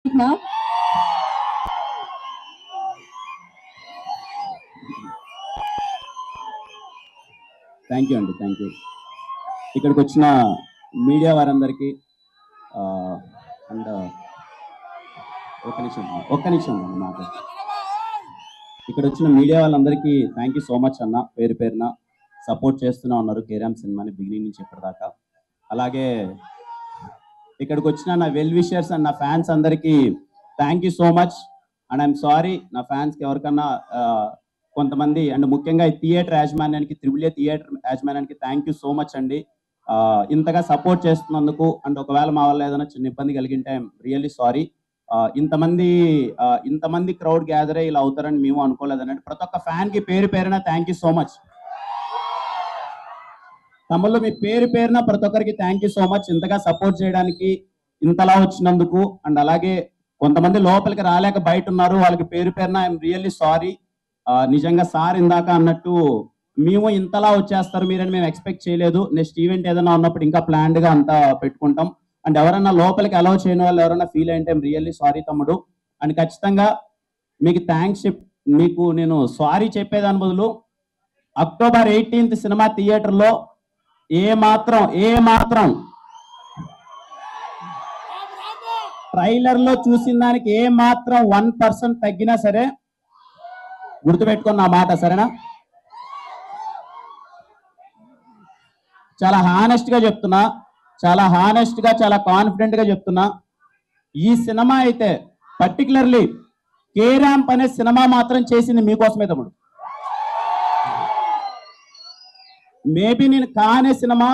now. Thank you అండి, thank you. ఇక్కడికి వచ్చిన మీడియా వారందరికీ అండ్ ఒక్క నిమిషం నాకు ఇక్కడ వచ్చిన మీడియా వాళ్ళందరికీ థ్యాంక్ యూ సో మచ్ అన్న. పేరు పేరున సపోర్ట్ చేస్తూనే ఉన్నారు కేరామ్ సినిమాని బిగినింగ్ నుంచి ఇప్పటిదాకా. అలాగే ఇక్కడికి వచ్చిన నా వెల్ విషర్స్ అండ్ నా ఫ్యాన్స్ అందరికీ thank you so much. And I'm sorry నా ఫ్యాన్స్కి ఎవరికన్నా కొంతమంది అండ్ ముఖ్యంగా ఈ థియేటర్ యాజమాన్యానికి, త్రిబుల్ థియేటర్ యాజమాన్యానికి థ్యాంక్ యూ సో మచ్ అండి. ఇంతగా సపోర్ట్ చేస్తున్నందుకు. అండ్ ఒకవేళ మా వల్ల ఏదైనా చిన్న ఇబ్బంది కలిగింటే ఐఎమ్ రియల్లీ సారీ. ఇంతమంది క్రౌడ్ గ్యాదర్ అయ్యి ఇలా అవుతారని మేము అనుకోలేదనండి. ప్రతి ఒక్క ఫ్యాన్కి పేరు పేరున థ్యాంక్ యూ సో మచ్. తమ్ముళ్ళు మీ పేరు పేరున ప్రతి ఒక్కరికి థ్యాంక్ యూ సో మచ్ ఇంతగా సపోర్ట్ చేయడానికి, ఇంతలా వచ్చినందుకు. అండ్ అలాగే కొంతమంది లోపలికి రాలేక బయట ఉన్నారు, వాళ్ళకి పేరు పేరున ఐఎమ్ రియల్లీ సారీ. నిజంగా సార్ ఇందాక అన్నట్టు మేము ఇంతలా వచ్చేస్తారు మీరని మేము ఎక్స్పెక్ట్ చేయలేదు. నెక్స్ట్ ఈవెంట్ ఏదైనా ఉన్నప్పుడు ఇంకా ప్లాన్డ్గా అంతా పెట్టుకుంటాం. అండ్ ఎవరన్నా లోపలికి అలౌ చేయని వాళ్ళు ఎవరైనా ఫీల్ అయింటే ఐఎమ్ రియల్లీ సారీ తమ్ముడు. అండ్ ఖచ్చితంగా మీకు థ్యాంక్స్ మీకు నేను సారీ చెప్పేదాని బదులు అక్టోబర్ 18th సినిమా థియేటర్లో ఏ మాత్రం ట్రైలర్లో చూసిన దానికి ఏ మాత్రం 1% తగ్గినా సరే గుర్తుపెట్టుకున్న మాట, సరేనా? చాలా హానెస్ట్ గా చెప్తున్నా, చాలా కాన్ఫిడెంట్ గా చెప్తున్నా. ఈ సినిమా అయితే పర్టికులర్లీ కేరాంప్ అనే సినిమా మాత్రం చేసింది మీకోసమే తమ్ముడు. మేబీ నేను కానే సినిమా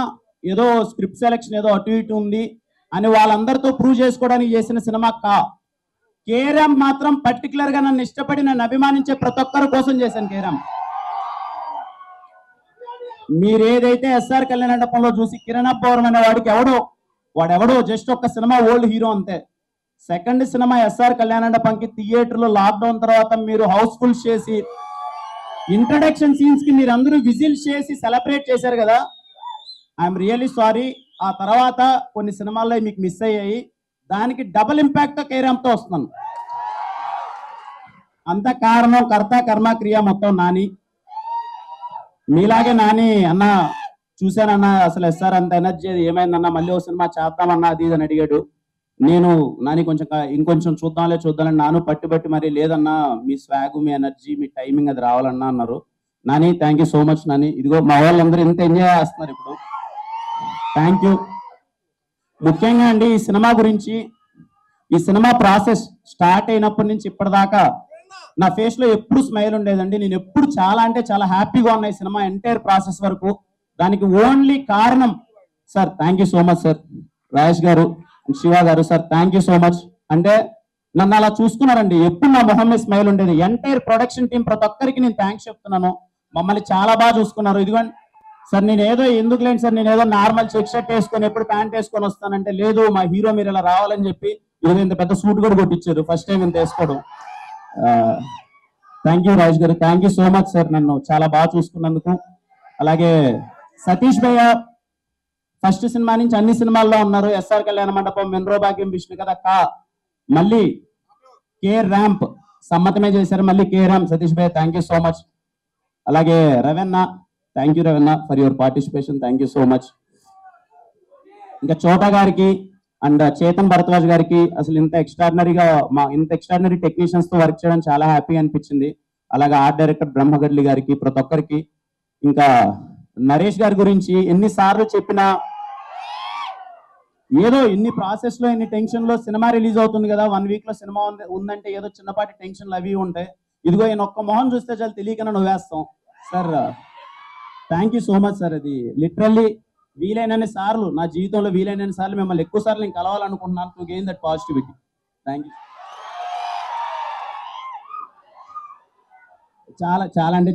ఏదో స్క్రిప్ట్ సెలెక్షన్ ఏదో అటు ఇటు ఉంది అని వాళ్ళందరితో ప్రూవ్ చేసుకోవడానికి చేసిన సినిమా కేరాంప్ మాత్రం పర్టికులర్ గా నన్ను ఇష్టపడి నన్ను అభిమానించే ప్రతి ఒక్కరి కోసం చేశాను కేరాంప్. మీరేదైతే ఎస్ఆర్ కళ్యాణ మండపంలో చూసి కిరణ్ పౌరం అనే వాడెవడో జస్ట్ ఒక్క సినిమా ఓల్డ్ హీరో అంతే. సెకండ్ సినిమా ఎస్ఆర్ కళ్యాణ మండపంకి థియేటర్లో లాక్డౌన్ తర్వాత మీరు హౌస్ఫుల్ చేసి ఇంట్రడక్షన్ సీన్స్ కి మీరు అందరూ విజిల్ చేసి సెలబ్రేట్ చేశారు కదా, ఐఎమ్ రియల్లీ సారీ. ఆ తర్వాత కొన్ని సినిమాల్లో మీకు మిస్ అయ్యాయి, దానికి డబుల్ ఇంపాక్ట్ కేరాంప్తో వస్తున్నాను. అంత కారణం కర్త కర్మ క్రియ మొత్తం నాని. మీలాగే నాని అన్న చూశానన్నా అసలు ఎస్ఆర్ అంత ఎనర్జీ ఏమైందన్నా, మళ్ళీ ఓ సినిమా చేద్దామన్నా అది అని అడిగాడు. నేను నాని ఇంకొంచెం చూద్దాంలేని నాను పట్టుబట్టి మరి లేదన్నా మీ స్వాగ్ మీ ఎనర్జీ మీ టైమింగ్ అది రావాలన్నా అన్నారు. Nani thank you so much Nani. ఇదిగో మా వాళ్ళందరూ ఎంత ఎంజాయ్ చేస్తున్నారు ఇప్పుడు, థ్యాంక్ యూ. ముఖ్యంగా అండి ఈ సినిమా గురించి, ఈ సినిమా ప్రాసెస్ స్టార్ట్ అయినప్పటి నుంచి ఇప్పటిదాకా నా ఫేస్ లో ఎప్పుడు స్మైల్ ఉండేదండి. నేను ఎప్పుడు చాలా హ్యాపీగా ఉన్న ఈ సినిమా ఎంటైర్ ప్రాసెస్ వరకు. దానికి ఓన్లీ కారణం sir, thank you so much sir. Rajesh గారు, శివ గారు, sir thank you so much. అంటే నన్ను అలా చూసుకున్నారండి, ఎప్పుడు నా మొహం మీద స్మైల్ ఉండేది. ఎంటైర్ ప్రొడక్షన్ టీం ప్రతి ఒక్కరికి నేను థ్యాంక్స్ చెప్తున్నాను. మమ్మల్ని చాలా బాగా చూసుకున్నారు. ఇదిగోండి సార్, నేను ఏదో ఎందుకు లేండి సార్, నేను ఏదో నార్మల్ చెక్ షర్ట్ వేసుకొని ఎప్పుడు ప్యాంట్ వేసుకొని వస్తానంటే, లేదు మా హీరో మీరు ఇలా రావాలని చెప్పి ఇది ఇంత పెద్ద సూట్ కూడా కొట్టించారు ఫస్ట్ టైం ఇంత వేసుకోవడం. థ్యాంక్ యూ రాజేష్ గారు, thank you so much sir, నన్ను చాలా బాగా చూసుకున్నందుకు. అలాగే సతీష్ భయ్య ఫస్ట్ సినిమా నుంచి అన్ని సినిమాల్లో ఉన్నారు. ఎస్ఆర్ కళ్యాణ మండపం, మెన్రో భాగ్యం, విష్ణు కథ, మళ్ళీ కే ర్యాంప్ సమ్మతమే చేశారు, మళ్ళీ కే ర్యాంప్. సతీష్ భయ్య థ్యాంక్ యూ సో మచ్. అలాగే రవెన్న, థ్యాంక్ యూ రవెన్న for your participation, thank you so much. ఇంకా చోటా గారికి అండ్ చేతన్ భరద్వాజ్ గారికి అసలు ఇంత ఎక్స్ట్రాడినరీ టెక్నీషియన్స్ తో వర్క్ చేయడం చాలా హ్యాపీగా అనిపించింది. అలాగే ఆర్ట్ డైరెక్టర్ బ్రహ్మగడ్లి గారికి, ప్రతి ఒక్కరికి. ఇంకా నరేష్ గారి గురించి ఎన్నిసార్లు చెప్పినా ఏదో ఇన్ని ప్రాసెస్ లో ఇన్ని టెన్షన్ లో సినిమా రిలీజ్ అవుతుంది కదా, 1 week లో సినిమా ఉందంటే ఏదో చిన్నపాటి టెన్షన్లు అవి ఉంటాయి. ఇదిగో ఈయన ఒక్క మొహం చూస్తే చాలా తెలియకనే నవ్వేస్తాం sir. Thank you so much sir. అది లిటరల్లీ వీలైనన్ని సార్లు నా జీవితంలో వీలైనన్ని సార్లు మిమ్మల్ని ఎక్కువ సార్లు నేను కలవాలనుకుంటున్నాను to gain that positivity. Thank you.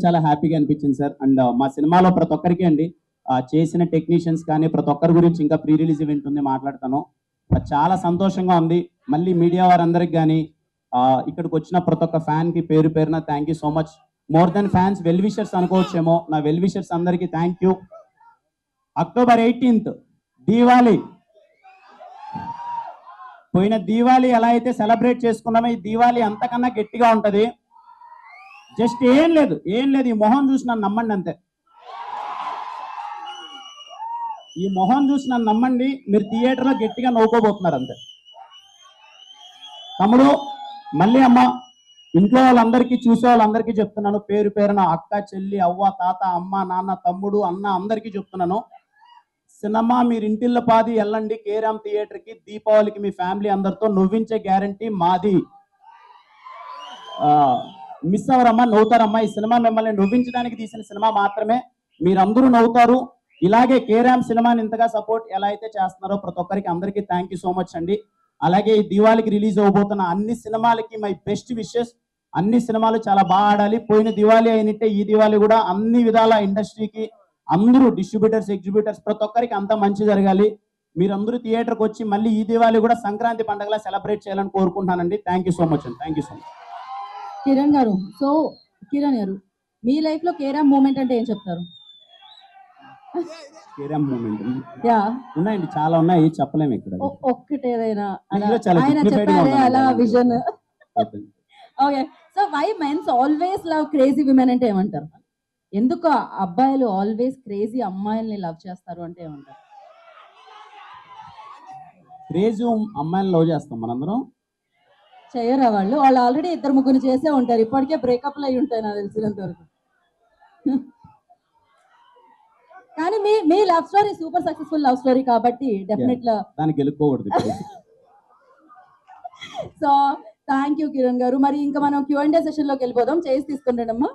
చాలా హ్యాపీగా అనిపించింది సార్. అండ్ మా సినిమాలో ప్రతి ఒక్కరికి అండి చేసిన టెక్నీషియన్స్ కానీ ప్రతి ఒక్కరి గురించి ఇంకా ప్రీ రిలీజ్ ఈవెంట్ ఉంది, మాట్లాడతాను. చాలా సంతోషంగా ఉంది. మళ్ళీ మీడియా వారందరికి కానీ ఇక్కడికి వచ్చిన ప్రతి ఒక్క ఫ్యాన్కి పేరు పేరున thank you so much. More than fans, well wishers అనుకోవచ్చేమో. నా వెల్ విషర్స్ అందరికీ thank you. October 18th Diwali పోయిన దీవాళి ఎలా అయితే సెలబ్రేట్ చేసుకున్నామో ఈ దీవాళి అంతకన్నా గట్టిగా ఉంటది. జస్ట్ ఏం లేదు ఈ మొహం చూసి నన్ను నమ్మండి అంతే. ఈ మొహం చూసి నన్ను నమ్మండి, మీరు థియేటర్లో గట్టిగా నవ్వుకోబోతున్నారు అంతే. తమ్ముడు మళ్ళీ అమ్మ, ఇంట్లో వాళ్ళందరికీ చూసే వాళ్ళందరికీ చెప్తున్నాను, పేరు పేరున అక్క చెల్లి అవ్వ తాత అమ్మ నాన్న తమ్ముడు అన్న అందరికీ చెప్తున్నాను, సినిమా మీరు ఇంటిల్ల పాది వెళ్ళండి కేరామ్ థియేటర్కి. దీపావళికి మీ ఫ్యామిలీ అందరితో నవ్వించే గ్యారంటీ మాది. మిస్ అవరమ్మా, నవ్వుతారమ్మా. ఈ సినిమా మిమ్మల్ని నవ్వించడానికి తీసిన సినిమా మాత్రమే, మీరందరూ నవ్వుతారు. ఇలాగే కేరామ్ సినిమాని ఇంతగా సపోర్ట్ ఎలా అయితే చేస్తున్నారో ప్రతి ఒక్కరికి అందరికీ థ్యాంక్ యూ సో మచ్ అండి. అలాగే ఈ దివాళికి రిలీజ్ అవబోతున్న అన్ని సినిమాలకి మై బెస్ట్ విషెస్. అన్ని సినిమాలు చాలా బాగా ఆడాలి. పోయిన దివాళి అయినట్టే ఈ దివాళి కూడా అన్ని విధాల ఇండస్ట్రీకి అందరూ డిస్ట్రిబ్యూటర్స్ ఎగ్జిబ్యూటర్స్ ప్రతి ఒక్కరికి అంతా మంచి జరగాలి. మీరందరూ థియేటర్కి వచ్చి మళ్ళీ ఈ దివాళి కూడా సంక్రాంతి పండుగలా సెలబ్రేట్ చేయాలని కోరుకుంటున్నానండి. థ్యాంక్ యూ సో మచ్ అండి. Thank you so much. Kiran గారు, కిరణ్ గారు, మీ లైఫ్ లో కేరామ్ మూమెంట్ అంటే ఏం చెప్తారు? కేరామ్ మూమెంట్ యా ఉన్నాయండి, చాలా ఉన్నాయి, చెప్పలేము ఇక్కడ. ఒక్కటేదైనా చాలా ఆయన dignified గా చెప్పారే ఉన్నాను. అలా vision. Okay. Okay, so why mens always love crazy women అంటే ఏమంటారు? ఎందుకు అబ్బాయిలు ఆల్వేస్ క్రేజీ అమ్మాయిల్ని లవ్ చేస్తారు అంటే ఏమంటారు? క్రేజీ అమ్మాయిని లవ్ చేస్తాం మనందరం. చేయరా వాళ్ళు ఆల్రెడీ ఇద్దరు ముగ్గురు చేసే ఉంటారు, ఇప్పటికే బ్రేకప్లు అయి ఉంటాయి నాకు తెలిసినంత వరకు. కానీ మీ love story super successful love story కాబట్టి డెఫినెట్ గా దానికి గెలుక్కోకూడదు. సో థ్యాంక్ యూ కిరణ్ గారు. మరి ఇంకా మనం Q&A సెషన్ లోకి వెళ్ళిపోదాం. చేసి తీసుకుంటాడమ్మా.